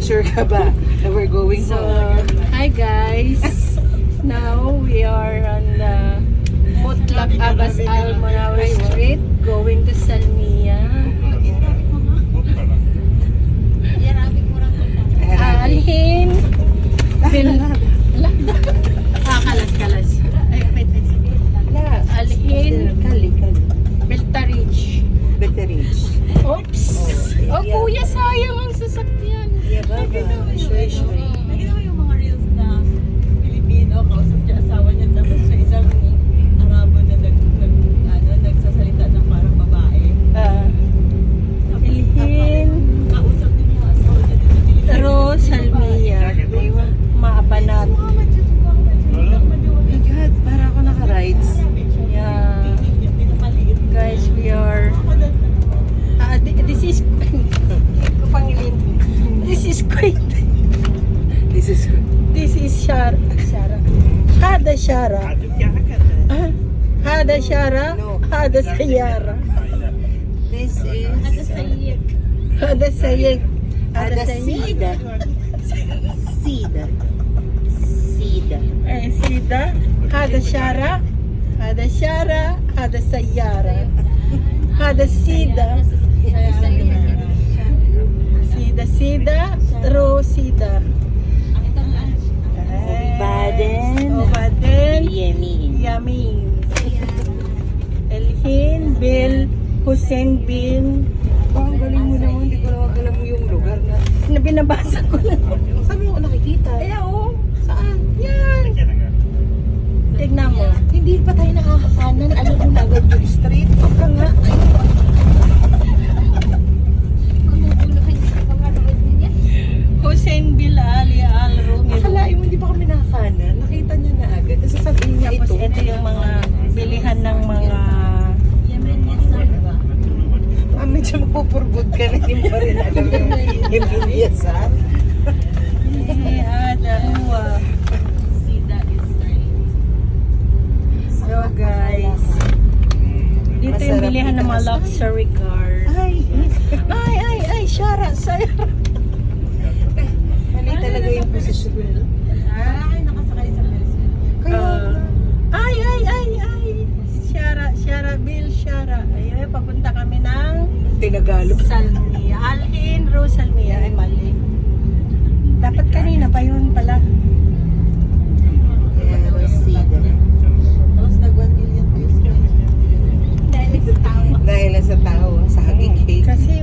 Sure ka ba that we're going So, home? hi guys. Now we are on the Mutlak Abbas Al Manawi Street going to Salmiya. Alhin. Kalas-kalas. Alhin. Kali. Beltarich. Beterich. Oops. Oh, kuya, sayang ang sasakyan. Yeah, baba. Sure. Nakita mo yung mga reels na Pilipino, kausap niya asawa niya, tapos sa isang Arabo na nagsasalita ng parang babae. Alhin. Kausap din yung asawa niya dito sa Pilipino. Ro Salmiya. Maabanat. Muhammad yun, Oh my God, para ako naka-rides. Yeah. Pinapaliit. Guys, we are... this is... Pangilin. This is quite... This is good. This is Shara. Hada Shara. Hada Shara. No. Hada Sayara. This is Hada Sayek. Ada Sida. Sida. Sida. Sida. Hada Shara. Hada Shara. Hada Sayara. Hada Sida. Sida. Ro Sida. Obaden. Yamin. Elhin Bil Hussein bin. Ang galing mo naman, hindi ko naman alam mo yung lugar na. Binabasa ko na. Saan mo ako nakikita? Saan? Yan. Tignan mo. Hindi pa tayo nakakakanan. Alam mo na agad yung street. Baka nga. Hussein Bil Ali Al Rumi. Akalain mo hindi pa kami nakakanan. Nakita niya na agad. Kasi sabihin niya Tapos ito. ito yung mga bilihan ng mga Medyo magpupurbod ka na. Hindi mo pa rin alam yung Himbiyasan. ada huwa. So guys, dito yung Masarap bilihan ng mga itaas. luxury cars. Ay, Shara. Mali talaga yung posisyon. Ay, nakasakay sa person. Ay. Shara, Bil Shara. Ayun, papunta kami ng Tinagalog. Salmiya. Alhin Ro Salmiya. Ay, mali. Dapat kanina pa yun pala. Tapos nag-1 million views. Dahil sa tao. Dahil sa tao, sa haging cake. Kasi